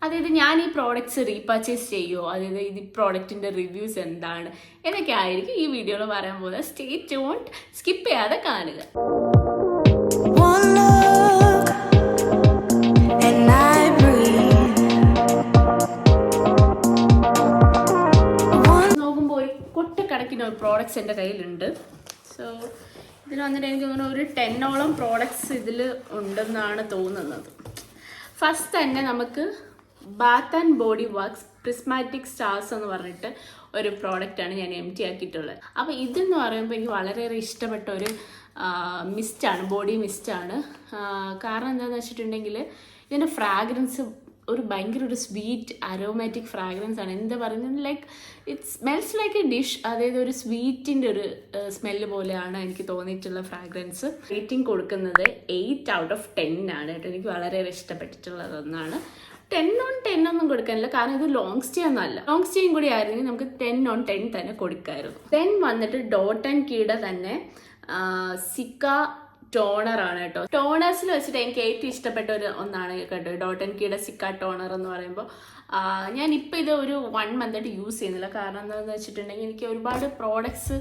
അതായത് ഞാൻ ഈ പ്രോഡക്റ്റ്സ് റീപർച്ചേസ് ചെയ്യുമോ, അതായത് ഈ പ്രോഡക്റ്റിൻ്റെ റിവ്യൂസ് എന്താണ് എന്നൊക്കെ ആയിരിക്കും ഈ വീഡിയോയിൽ പറയാൻ പോകുന്നത്. സ്റ്റേ ട്യൂൺഡ്, സ്കിപ്പ് ചെയ്യാതെ കാണുക. നോക്കുമ്പോൾ ഒരു കൊട്ടക്കണക്കിന് പ്രോഡക്റ്റ്സ് എൻ്റെ കയ്യിലുണ്ട്. സോ ഇതിൽ വന്നിട്ട് എനിക്ക് തോന്നുന്നു ഒരു 10ഓളം പ്രോഡക്റ്റ്സ് ഇതിൽ ഉണ്ടെന്നാണ് തോന്നുന്നത്. ഫസ്റ്റ് തന്നെ നമുക്ക് Baat and body works prismatic stars എന്ന് പറഞ്ഞിട്ട് ഒരു പ്രോഡക്റ്റാണ് ഞാൻ എംറ്റി ആക്കിയിട്ടുള്ളത്. അപ്പോൾ ഇതെന്ന് പറയുമ്പോൾ എനിക്ക് വളരെയേറെ ഇഷ്ടപ്പെട്ട ഒരു മിസ്റ്റാണ്, ബോഡി മിസ്റ്റാണ്. കാരണം എന്താണെന്ന് വെച്ചിട്ടുണ്ടെങ്കിൽ ഇതിൻ്റെ ഫ്രാഗ്രൻസ് ഭയങ്കര ഒരു സ്വീറ്റ് അരോമാറ്റിക് ഫ്രാഗ്രൻസ് ആണ്. എന്താ പറയുന്നത്, like it smells like A dish. അതായത് ഒരു സ്വീറ്റിൻ്റെ ഒരു സ്മെല്ല് പോലെയാണ് എനിക്ക് തോന്നിയിട്ടുള്ള ഫ്രാഗ്രൻസ്. റേറ്റിംഗ് കൊടുക്കുന്നത് 8/10 ആണ് കേട്ടോ. എനിക്ക് വളരെയേറെ ഇഷ്ടപ്പെട്ടിട്ടുള്ളത് ഒന്നാണ്. 10/10 ഒന്നും കൊടുക്കാനില്ല, കാരണം ഇത് ലോങ് സ്റ്റേ ഒന്നല്ല. ലോങ് സ്റ്റേയും കൂടി ആയിരുന്നെങ്കിൽ നമുക്ക് 10/10 തന്നെ കൊടുക്കായിരുന്നു. 10 വന്നിട്ട് ഡോട്ട് ആൻഡ് കീയുടെ തന്നെ സിക്ക ടോണർ ആണ് കേട്ടോ. ടോണേഴ്സിൽ വെച്ചിട്ട് എനിക്ക് ഏറ്റവും ഇഷ്ടപ്പെട്ട ഒന്നാണ് കേട്ടോ ഡോട്ട് ആൻഡ് കീയുടെ സിക്ക ടോണർ എന്ന് പറയുമ്പോൾ. ഞാനിപ്പോൾ ഇത് ഒരു 1 മന്തായിട്ട് യൂസ് ചെയ്യുന്നില്ല. കാരണം എന്താണെന്ന് വെച്ചിട്ടുണ്ടെങ്കിൽ എനിക്ക് ഒരുപാട് പ്രോഡക്ട്സ്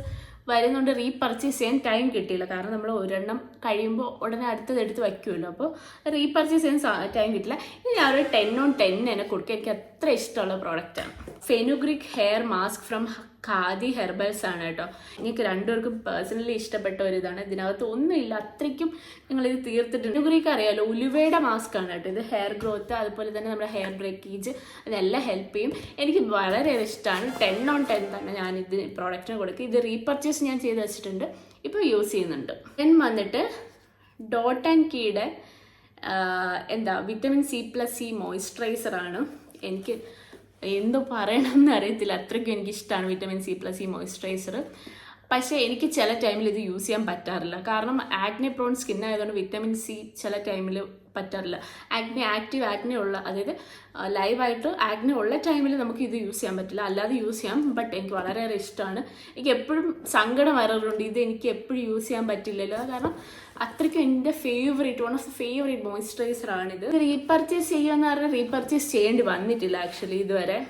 വരുന്നുണ്ട്, റീപർച്ചേസ് ചെയ്യാൻ ടൈം കിട്ടിയില്ല. കാരണം നമ്മൾ ഒരെണ്ണം കഴിയുമ്പോൾ ഉടനെ അടുത്തത് എടുത്ത് വയ്ക്കുമല്ലോ, അപ്പോൾ റീപർച്ചേസ് ചെയ്യാൻ ടൈം കിട്ടില്ല. ഇനി ഞാൻ ഒരു 10/10 തന്നെ കൊടുക്കുക. എനിക്ക് അത്ര ഇഷ്ടമുള്ള പ്രോഡക്റ്റാണ്. Fenugreek hair mask from khadi herbals ആണ് കേട്ടോ. എനിക്ക് രണ്ടുപേർക്കും പേഴ്സണലി ഇഷ്ടപ്പെട്ട ഒരു ഇതാണ്. ഇതിനകത്ത് ഒന്നുമില്ല, അത്രയ്ക്കും നിങ്ങളിത് തീർത്തിട്ടുണ്ട്. ഫെനുഗ്രിക് അറിയാമല്ലോ, ഉലുവയുടെ മാസ്ക് ആണ് കേട്ടോ. ഇത് ഹെയർ ഗ്രോത്ത്, അതുപോലെ തന്നെ നമ്മുടെ ഹെയർ ബ്രേക്കേജ് അതെല്ലാം ഹെൽപ്പ് ചെയ്യും. എനിക്ക് വളരെ ഇഷ്ടമാണ്. 10/10 തന്നെ ഞാൻ ഇതിന് പ്രോഡക്റ്റിന് കൊടുക്കുക. ഇത് റീപർച്ചേസ് ഞാൻ ചെയ്ത് വെച്ചിട്ടുണ്ട്, ഇപ്പോൾ യൂസ് ചെയ്യുന്നുണ്ട്. വന്നിട്ട് ഡോട്ട് ആൻഡ് കീയുടെ വിറ്റമിൻ C+C മോയ്സ്ചറൈസറാണ്. എനിക്ക് എന്തോ പറയണമെന്ന് അറിയത്തില്ല, അത്രയ്ക്കും എനിക്കിഷ്ടമാണ് വിറ്റമിൻ C+C മോയ്സ്ചറൈസർ. പക്ഷേ എനിക്ക് ചില ടൈമിൽ ഇത് യൂസ് ചെയ്യാൻ പറ്റാറില്ല. കാരണം ആക്നെ പ്രോൺ സ്കിൻ ആയതുകൊണ്ട് വിറ്റമിൻ സി ചില ടൈമിൽ പറ്റാറില്ല. ആക്റ്റീവ് ആക്നെ ഉള്ള, അതായത് ലൈവായിട്ട് ആക്നെ ഉള്ള ടൈമിൽ നമുക്ക് ഇത് യൂസ് ചെയ്യാൻ പറ്റില്ല, അല്ലാതെ യൂസ് ചെയ്യാം. ബട്ട് എനിക്ക് വളരെയേറെ ഇഷ്ടമാണ്. എനിക്ക് എപ്പോഴും സങ്കടം വരാറുണ്ട്, ഇത് എനിക്ക് എപ്പോഴും യൂസ് ചെയ്യാൻ പറ്റില്ലല്ലോ. കാരണം അത്രയ്ക്കും എൻ്റെ വൺ ഓഫ് ദ ഫേവറേറ്റ് മോയ്സ്ചറൈസറാണിത്. റീപർച്ചേസ് ചെയ്യുമെന്ന് പറഞ്ഞാൽ റീപർച്ചേസ് ചെയ്യേണ്ടി വന്നിട്ടില്ല ആക്ച്വലി ഇതുവരെ.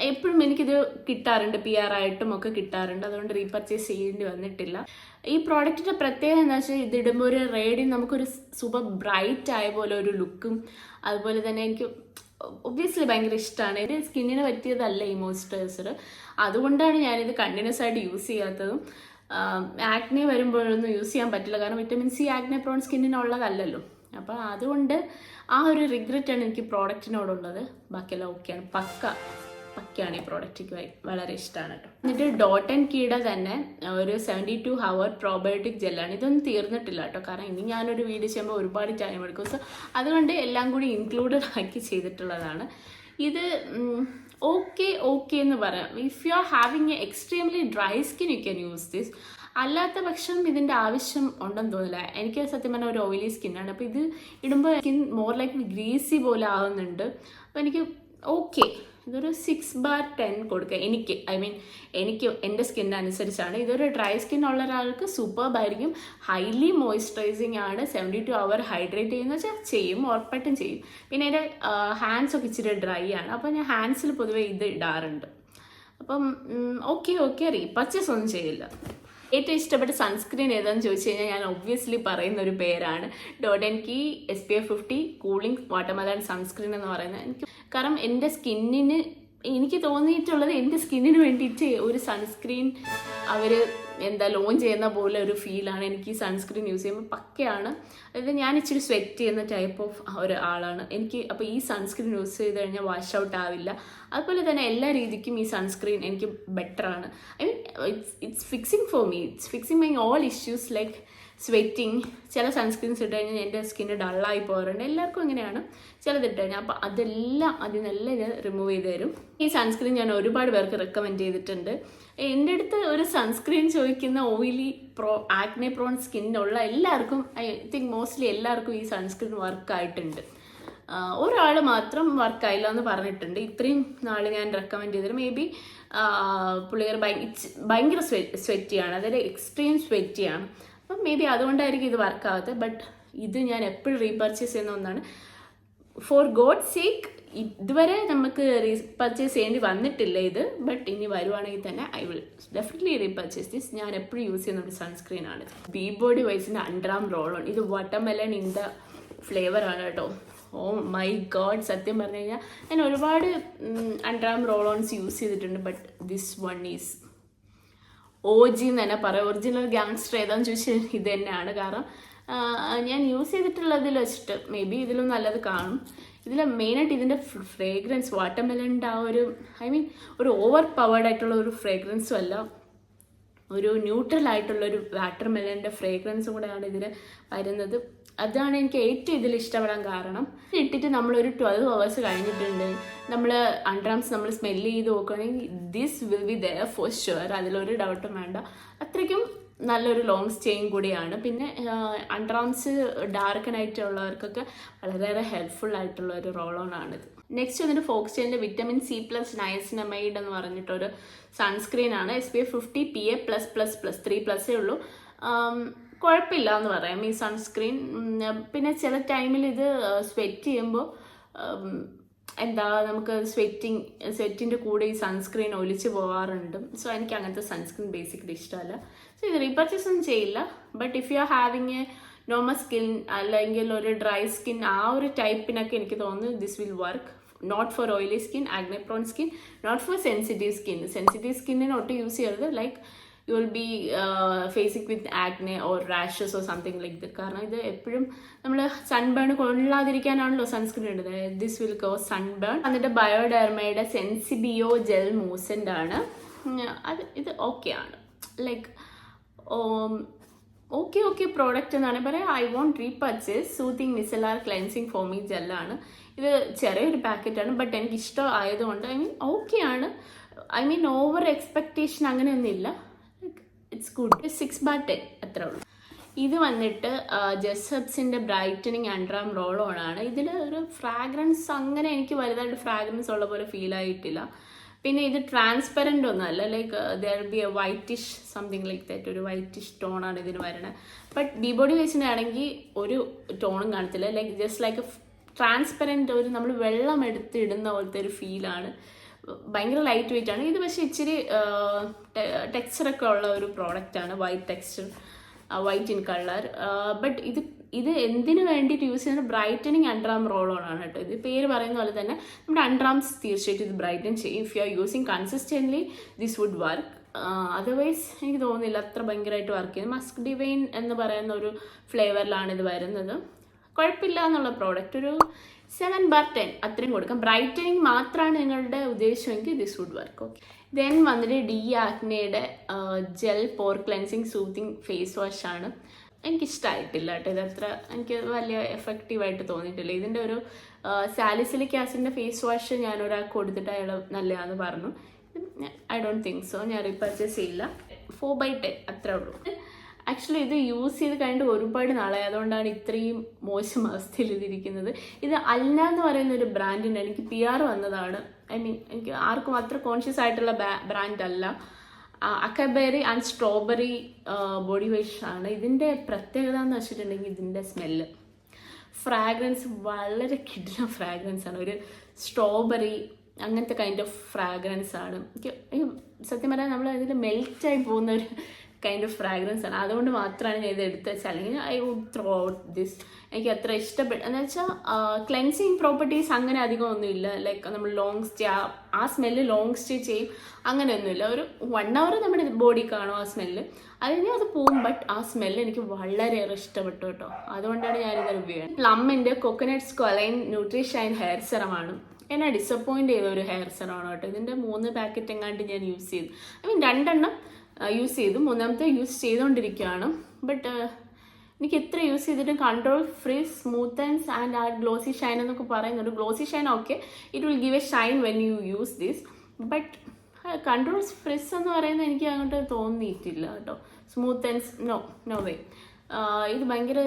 എപ്പോഴും എനിക്കിത് കിട്ടാറുണ്ട്, PR ആയിട്ടും ഒക്കെ കിട്ടാറുണ്ട്. അതുകൊണ്ട് റീപർച്ചേസ് ചെയ്യേണ്ടി വന്നിട്ടില്ല. ഈ പ്രോഡക്റ്റിൻ്റെ പ്രത്യേകത എന്താ വെച്ചാൽ ഇതിടുമ്പോൾ ഒരു റേഡിയും നമുക്കൊരു സൂപ്പർ ബ്രൈറ്റ് ആയ പോലെ ഒരു ലുക്കും, അതുപോലെ തന്നെ എനിക്ക് ഒബ്വിയസ്ലി ഭയങ്കര ഇഷ്ടമാണ്. ഇത് സ്കിന്നിന് പറ്റിയതല്ല ഈ മോയ്സ്ചറൈസർ, അതുകൊണ്ടാണ് ഞാനിത് കണ്ടിന്യൂസ് ആയിട്ട് യൂസ് ചെയ്യാത്തതും. ആക്നെ വരുമ്പോഴൊന്നും യൂസ് ചെയ്യാൻ പറ്റില്ല, കാരണം വിറ്റമിൻ C ആക്നെ പ്രോൺ സ്കിന്നിനുള്ളതല്ലല്ലോ. അപ്പോൾ അതുകൊണ്ട് ആ ഒരു റിഗ്രറ്റാണ് എനിക്ക് പ്രോഡക്റ്റിനോടുള്ളത്. ബാക്കിയെല്ലാം ഓക്കെയാണ്, പക്കയാണ് ഈ പ്രോഡക്റ്റ്. വളരെ ഇഷ്ടമാണ് കേട്ടോ. എന്നിട്ട് ഡോട്ട് ആൻഡ് കീയുടെ തന്നെ ഒരു 72 hour പ്രോബയോട്ടിക് ജെല്ലാണ്. ഇതൊന്നും തീർന്നിട്ടില്ല കേട്ടോ, കാരണം ഇനി ഞാനൊരു വീഡിയോ ചെയ്യുമ്പോൾ ഒരുപാട് ടൈം എടുക്കും. സോ അതുകൊണ്ട് എല്ലാം കൂടി ഇൻക്ലൂഡഡ് ആക്കി ചെയ്തിട്ടുള്ളതാണ്. ഇത് ഓക്കെ എന്ന് പറയാം. If you are having A extremely dry skin you can use this. അല്ലാത്ത പക്ഷം ഇതിൻ്റെ ആവശ്യം ഉണ്ടെന്ന് തോന്നില്ല. എനിക്ക് സത്യം പറഞ്ഞാൽ ഒരു ഓയിലി സ്കിന്നാണ്. അപ്പോൾ ഇത് ഇടുമ്പോൾ സ്കിൻ മോർ ലൈക്ക് ഗ്രീസി പോലെ ആവുന്നുണ്ട്. അപ്പോൾ എനിക്ക് ഇതൊരു 6/10 കൊടുക്കുക. എനിക്ക് എൻ്റെ സ്കിൻ അനുസരിച്ചാണ്. ഇതൊരു ഡ്രൈ സ്കിൻ ഉള്ള ഒരാൾക്ക് സൂപ്പർബായിരിക്കും. ഹൈലി മോയ്സ്ചറൈസിങ് ആണ്. 72 hour ഹൈഡ്രേറ്റ് ചെയ്യുന്ന വെച്ചാൽ ചെയ്യും, ഉറപ്പായിട്ടും ചെയ്യും. പിന്നെ എൻ്റെ ഹാൻഡ്സ് ഒക്കെ ഇച്ചിരി ഡ്രൈ ആണ്, അപ്പോൾ ഞാൻ ഹാൻഡ്സിൽ പൊതുവേ ഇത് ഇടാറുണ്ട്. അപ്പം ഓക്കെ റീപർച്ചേസ് ഒന്നും ചെയ്യില്ല. ഏറ്റവും ഇഷ്ടപ്പെട്ട സൺസ്ക്രീൻ ഏതാണെന്ന് ചോദിച്ചു കഴിഞ്ഞാൽ ഞാൻ ഒബ്വിയസ്ലി പറയുന്ന ഒരു പേരാണ് dot and key SPF 50 cooling watermelon sunscreen എന്ന് പറയുന്നത്. കാരണം എൻ്റെ സ്കിന്നിന് എനിക്ക് തോന്നിയിട്ടുള്ളത്, എൻ്റെ സ്കിന്നിന് വേണ്ടിയിട്ട് ഒരു സൺസ്ക്രീൻ അവർ ലോഞ്ച് ചെയ്യുന്ന പോലെ ഒരു ഫീലാണ് എനിക്ക് ഈ സൺസ്ക്രീൻ യൂസ് ചെയ്യുമ്പോൾ. പക്കയാണ്. അതായത് ഞാൻ ഇച്ചിരി സ്വെറ്റ് ചെയ്യുന്ന ടൈപ്പ് ഓഫ് ഒരാളാണ് എനിക്ക്. അപ്പോൾ ഈ സൺസ്ക്രീൻ യൂസ് ചെയ്ത് കഴിഞ്ഞാൽ വാഷ് ഔട്ട് ആവില്ല. അതുപോലെ തന്നെ എല്ലാ രീതിക്കും ഈ സൺസ്ക്രീൻ എനിക്ക് ബെറ്ററാണ്. It's fixing for me. It's fixing my all issues like sweating. ചില സൺസ്ക്രീൻസ് ഇട്ട് കഴിഞ്ഞാൽ എൻ്റെ സ്കിന്ന് ഡള്ളായി പോകാറുണ്ട്. എല്ലാവർക്കും ഇങ്ങനെയാണ്. ചിലതിട്ട് കഴിഞ്ഞാൽ അപ്പോൾ അതിനെല്ലാം ഇത് റിമൂവ് ചെയ്ത് തരും. ഈ സൺസ്ക്രീൻ ഞാൻ ഒരുപാട് പേർക്ക് റെക്കമെൻഡ് ചെയ്തിട്ടുണ്ട്. എൻ്റെ അടുത്ത് ഒരു സൺസ്ക്രീൻ ചോദിക്കുന്ന ഓയിലി ആക്നെ പ്രോൺ സ്കിന്നുള്ള എല്ലാവർക്കും, ഐ തിങ്ക് മോസ്റ്റ്ലി എല്ലാവർക്കും ഈ സൺസ്ക്രീൻ വർക്കായിട്ടുണ്ട്. ഒരാൾ മാത്രം വർക്കായില്ല എന്ന് പറഞ്ഞിട്ടുണ്ട്. ഇത്രയും നാൾ ഞാൻ റെക്കമെൻഡ് ചെയ്തത് മേ ബി പുള്ളിക്കാർ ഭയങ്കര സ്വെറ്റിയാണ്, അതായത് എക്സ്ട്രീം സ്വെറ്റിയാണ്. അപ്പം മേ ബി അതുകൊണ്ടായിരിക്കും ഇത് വർക്കാവാത്തത്. ബട്ട് ഇത് ഞാൻ എപ്പോഴും റീപർച്ചേസ് ചെയ്യുന്ന ഒന്നാണ്. ഫോർ ഗോഡ് സേക്ക് ഇതുവരെ നമുക്ക് റീപർച്ചേസ് ചെയ്യേണ്ടി വന്നിട്ടില്ല ഇത്, ബട്ട് ഇനി വരുവാണെങ്കിൽ തന്നെ I will definitely repurchase this. ഞാൻ എപ്പോഴും യൂസ് ചെയ്യുന്ന ഒരു സൺസ്ക്രീൻ ആണ്. ബി ബോഡി വൈസിൻ്റെ അണ്ടർ റോൾ ഓൺ. ഇത് വാട്ടർമെലൺ ഇൻ ദ ഫ്ലേവർ ആണ് കേട്ടോ. ഓ മൈ ഗോഡ്, സത്യം പറഞ്ഞു കഴിഞ്ഞാൽ ഞാൻ ഒരുപാട് അണ്ടർ റോൾ ഓൺസ് യൂസ് ചെയ്തിട്ടുണ്ട്, but this one is OG എന്ന് തന്നെ പറയാം. ഒറിജിനൽ ഗാങ്സ്റ്റർ ഏതാന്ന് ചോദിച്ചാൽ ഇത് തന്നെയാണ്. കാരണം ഞാൻ യൂസ് ചെയ്തിട്ടുള്ളതിൽ വെച്ചിട്ട് മേ ബി ഇതിലും നല്ലത് കാണും. ഇതിൽ മെയിനായിട്ട് ഇതിൻ്റെ ഫ്രേഗ്രൻസ് വാട്ടർമെലൻ്റെ ആ ഒരു ഒരു ഓവർ പവേർഡ് ആയിട്ടുള്ള ഒരു ഫ്രേഗ്രൻസും അല്ല, ഒരു ന്യൂട്രൽ ആയിട്ടുള്ളൊരു വാട്ടർമെലൻ്റെ ഫ്രേഗ്രൻസും കൂടെയാണ് ഇതിൽ വരുന്നത്. അതാണ് എനിക്ക് ഏറ്റവും ഇതിൽ ഇഷ്ടപ്പെടാൻ കാരണം. ഇട്ടിട്ട് നമ്മളൊരു 12 hours കഴിഞ്ഞിട്ടുണ്ട്, നമ്മൾ അണ്ടർആംസ് നമ്മൾ സ്മെല്ല് ചെയ്ത് നോക്കുകയാണെങ്കിൽ this will be there for sure, അതിലൊരു ഡൗട്ടും വേണ്ട. അത്രയ്ക്കും നല്ലൊരു ലോങ് സ്റ്റേയും കൂടിയാണ്. പിന്നെ അണ്ടർആംസ് ഡാർക്കനായിട്ടുള്ളവർക്കൊക്കെ വളരെയേറെ ഹെൽപ്ഫുൾ ആയിട്ടുള്ള ഒരു റോൾ ഓൺ ആണിത്. നെക്സ്റ്റ് വന്നിട്ട് ഫോക്സ്റ്റൈലിൻ്റെ വിറ്റമിൻ C+ നയസിനമൈഡ് എന്ന് പറഞ്ഞിട്ടൊരു സൺസ്ക്രീൻ ആണ്. SPF 50 PA+++, 3+ ഉള്ളൂ. കുഴപ്പമില്ല എന്ന് പറയാം ഈ സൺസ്ക്രീൻ. പിന്നെ ചില ടൈമിൽ ഇത് സ്വെറ്റ് ചെയ്യുമ്പോൾ നമുക്ക് സ്വെറ്റിൻ്റെ കൂടെ ഈ സൺസ്ക്രീൻ ഒലിച്ച് പോകാറുണ്ട്. സോ എനിക്ക് അങ്ങനത്തെ സൺസ്ക്രീൻ ബേസിക്കലി ഇഷ്ടമല്ല. സോ ഇത് റീപർച്ചേസ് ഒന്നും ചെയ്യില്ല. But if you are having a normal skin അല്ലെങ്കിൽ ഒരു ഡ്രൈ സ്കിൻ, ആ ഒരു ടൈപ്പിനൊക്കെ എനിക്ക് തോന്നുന്നു this will work. Not for oily skin, acne prone skin, not for sensitive skin. Sensitive സ്കിന്നിന് ഒട്ടും യൂസ് ചെയ്യരുത്. Like you will be facing with acne or rashes or something like that. കാരണം ഇത് എപ്പോഴും നമ്മൾ സൺബേൺ കൊള്ളാതിരിക്കാനാണല്ലോ സൺസ്ക്രീൻ ഇടുന്നത്. This will cause sunburn. എന്നിട്ട് ബയോഡെർമയുടെ സെൻസിബിയോ ജെൽ മൂസൻ്റ് ആണ്. ഇത് ഓക്കെ ആണ്, ലൈക്ക് ഓക്കെ പ്രോഡക്റ്റ് എന്നാണ് പറയാം. I won't repurchase. Soothing micellar cleansing foaming ജെല്ലാണ്. ഇത് ചെറിയൊരു പാക്കറ്റാണ്, ബട്ട് എനിക്ക് ഇഷ്ടം ആയതുകൊണ്ട് ഓക്കെ ആണ്. ഓവർ എക്സ്പെക്ടേഷൻ അങ്ങനെയൊന്നും ഇല്ല. It's good. 6/10 അത്രേ ഉള്ളൂ. ഇത് വന്നിട്ട് ജെസ്സബ്സിൻ്റെ ബ്രൈറ്റനിങ് അണ്ടർ റോൾ ഓൺ ആണ്. ഇതിൽ ഒരു ഫ്രാഗ്രൻസ് അങ്ങനെ എനിക്ക് വലുതായിട്ട് ഫ്രാഗ്രൻസ് ഉള്ള പോലെ ഫീൽ ആയിട്ടില്ല. പിന്നെ ഇത് ട്രാൻസ്പെറൻ്റ് ഒന്നുമല്ല, like there be A whitish something like that, ഒരു വൈറ്റിഷ് ടോണാണ് ഇതിന് വരുന്നത്. ബട്ട് ബി ബോഡി വെച്ചിട്ടാണെങ്കിൽ ഒരു ടോണും കാണത്തില്ല. ലൈക്ക് ജസ്റ്റ് ലൈക്ക് ട്രാൻസ്പെറൻറ്റ്, ഒരു നമ്മൾ വെള്ളം എടുത്ത് ഇടുന്ന പോലത്തെ ഒരു ഫീലാണ്. ഭയങ്കര ലൈറ്റ് വെയിറ്റ് ആണ് ഇത്. പക്ഷേ ഇച്ചിരി ടെക്സ്ചറൊക്കെ ഉള്ള ഒരു പ്രോഡക്റ്റാണ്. White texture, white in colour. But ഇത് എന്തിനു വേണ്ടിയിട്ട് യൂസ് ചെയ്യുന്നത്? ബ്രൈറ്റനിങ് അണ്ടർ റോൾ ഓൺ ആണ് കേട്ടോ. ഇത് പേര് പറയുന്ന പോലെ തന്നെ നമ്മുടെ അണ്ടർആംസ് തീർച്ചയായിട്ടും ഇത് ബ്രൈറ്റൻ ചെയ്യും. If you are using consistently this would work. Otherwise എനിക്ക് തോന്നുന്നില്ല അത്ര ഭയങ്കരമായിട്ട് വർക്ക് ചെയ്യുന്നത്. മസ്ക് ഡിവൈൻ എന്ന് പറയുന്ന ഒരു ഫ്ലേവറിലാണ് ഇത് വരുന്നത്. കുഴപ്പമില്ല എന്നുള്ള പ്രോഡക്റ്റ്. ഒരു 7/10 അത്രയും കൊടുക്കാം. ബ്രൈറ്റനിങ് മാത്രമാണ് നിങ്ങളുടെ ഉദ്ദേശമെങ്കിൽ this would work. Okay. Then വന്നിട്ട് ഡി ആക്നയുടെ gel pore cleansing soothing face wash ആണ്. എനിക്കിഷ്ടമായിട്ടില്ല കേട്ടോ. ഇതത്ര എനിക്ക് വലിയ എഫക്റ്റീവായിട്ട് തോന്നിയിട്ടില്ല. ഇതിൻ്റെ ഒരു സാലിസിലിക് ആസിഡിൻ്റെ ഫേസ് വാഷ് ഞാൻ ഒരാൾക്ക് കൊടുത്തിട്ട് അയാൾ നല്ലതാണെന്ന് പറഞ്ഞു. I don't think so. ഞാൻ റീപർച്ചേസ് ചെയ്യില്ല. 4/10 അത്രേ ഉള്ളൂ. ആക്ച്വലി ഇത് യൂസ് ചെയ്ത് കഴിഞ്ഞിട്ട് ഒരുപാട് നാളായി, അതുകൊണ്ടാണ് ഇത്രയും മോശം അവസ്ഥയിൽ ഇതിരിക്കുന്നത്. ഇത് അൽന എന്ന് പറയുന്ന ഒരു ബ്രാൻഡിൻ്റെ എനിക്ക് PR വന്നതാണ്. എനിക്ക് ആർക്കും അത്ര കോൺഷ്യസ് ആയിട്ടുള്ള ബ്രാൻഡ് അല്ല. അക്കബെറി ആൻഡ് സ്ട്രോബെറി ബോഡി വാഷ് ആണ്. ഇതിൻ്റെ പ്രത്യേകത എന്ന് വെച്ചിട്ടുണ്ടെങ്കിൽ ഇതിൻ്റെ സ്മെല്ല്, ഫ്രാഗ്രൻസ് വളരെ കിടിലൻ ഫ്രാഗ്രൻസ് ആണ്. ഒരു സ്ട്രോബെറി അങ്ങനത്തെ കൈൻഡ് ഓഫ് ഫ്രാഗ്രൻസ് ആണ്. സത്യം പറയാൻ നമ്മൾ ഇതിൽ മെൽറ്റായി പോകുന്ന ഒരു കൈൻഡ് ഓഫ് ഫ്രാഗ്രൻസ് ആണ്. അതുകൊണ്ട് മാത്രമാണ് ഞാൻ ഇത് എടുത്ത് വെച്ചാൽ, അല്ലെങ്കിൽ I would throw out this. എനിക്ക് അത്ര ഇഷ്ടപ്പെട്ടു എന്ന് വെച്ചാൽ ക്ലെൻസിങ് പ്രോപ്പർട്ടീസ് അങ്ങനെ അധികം ഒന്നുമില്ല. ലൈക്ക് നമ്മൾ ലോങ് സ്റ്റേ, ആ സ്മെല്ല് ലോങ് സ്റ്റേ ചെയ്യും അങ്ങനെയൊന്നുമില്ല. ഒരു 1 hour നമ്മുടെ ബോഡി കാണും ആ സ്മെല്ല്, അതിന് അത് പോവും. ബട്ട് ആ സ്മെല്ല് എനിക്ക് വളരെയേറെ ഇഷ്ടപ്പെട്ടു കേട്ടോ. അതുകൊണ്ടാണ് ഞാനിത് റിവ്യൂ ചെയ്യുന്നത്. പ്ലമ്മിൻ്റെ കോക്കനട്ട് സ്ക്വലൈൻ ന്യൂട്രിഷൈൻ ഹെയർ സെറമാണ്. എന്നെ ഡിസപ്പോയിൻറ്റ് ചെയ്ത ഒരു ഹെയർ സെറമാണ് കേട്ടോ. ഇതിൻ്റെ 3 പാക്കറ്റ് എങ്ങാണ്ട് ഞാൻ യൂസ് ചെയ്തു. 2 യൂസ് ചെയ്തു, 3ാമത്തെ യൂസ് ചെയ്തുകൊണ്ടിരിക്കുകയാണ്. ബട്ട് എനിക്ക് എത്ര യൂസ് ചെയ്തിട്ട് കൺട്രോൾ ഫ്രീസ് സ്മൂത്തൻസ് ആൻഡ് ആ ഗ്ലോസി ഷൈൻ എന്നൊക്കെ പറയുന്നുണ്ട്. Glossy Shine okay, it will give A Shine when you use this. But control frizz എന്ന് പറയുന്നത് എനിക്ക് അങ്ങോട്ട് തോന്നിയിട്ടില്ല കേട്ടോ. സ്മൂത്തൻസ് നോ വേ. ഇത് ഭയങ്കര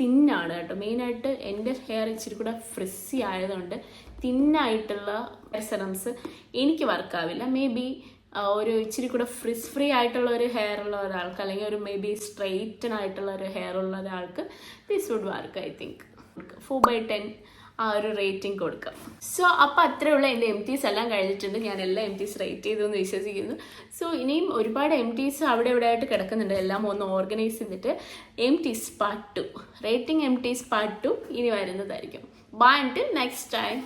തിന്നാണ് കേട്ടോ. മെയിനായിട്ട് എൻ്റെ ഹെയർ ഇച്ചിരി കൂടെ ഫ്രിസ്സി ആയതുകൊണ്ട് തിന്നായിട്ടുള്ള സെറംസ് എനിക്ക് വർക്കാവില്ല. മേ ബി ഒരു ഇച്ചിരി കൂടെ ഫ്രീ ആയിട്ടുള്ള ഒരു ഹെയർ ഉള്ള ഒരാൾക്ക്, അല്ലെങ്കിൽ ഒരു മേ ബി സ്ട്രെയിറ്റൻ ആയിട്ടുള്ള ഒരു ഹെയർ ഉള്ള ഒരാൾക്ക് this would work I think. 4/10 ആ ഒരു റേറ്റിംഗ് കൊടുക്കാം. സോ അപ്പോൾ അത്രയുള്ള എൻ്റെ MTs എല്ലാം കഴിഞ്ഞിട്ടുണ്ട്. ഞാൻ എല്ലാ MTs റേറ്റ് ചെയ്തു എന്ന് വിശ്വസിക്കുന്നു. സോ ഇനിയും ഒരുപാട് MTs അവിടെ ഇവിടെ ആയിട്ട് കിടക്കുന്നുണ്ട്. എല്ലാം ഒന്ന് ഓർഗനൈസ് ചെയ്തിട്ട് MTs part 2 rating MTs part 2 ഇനി വരുന്നതായിരിക്കും. Bye until next time.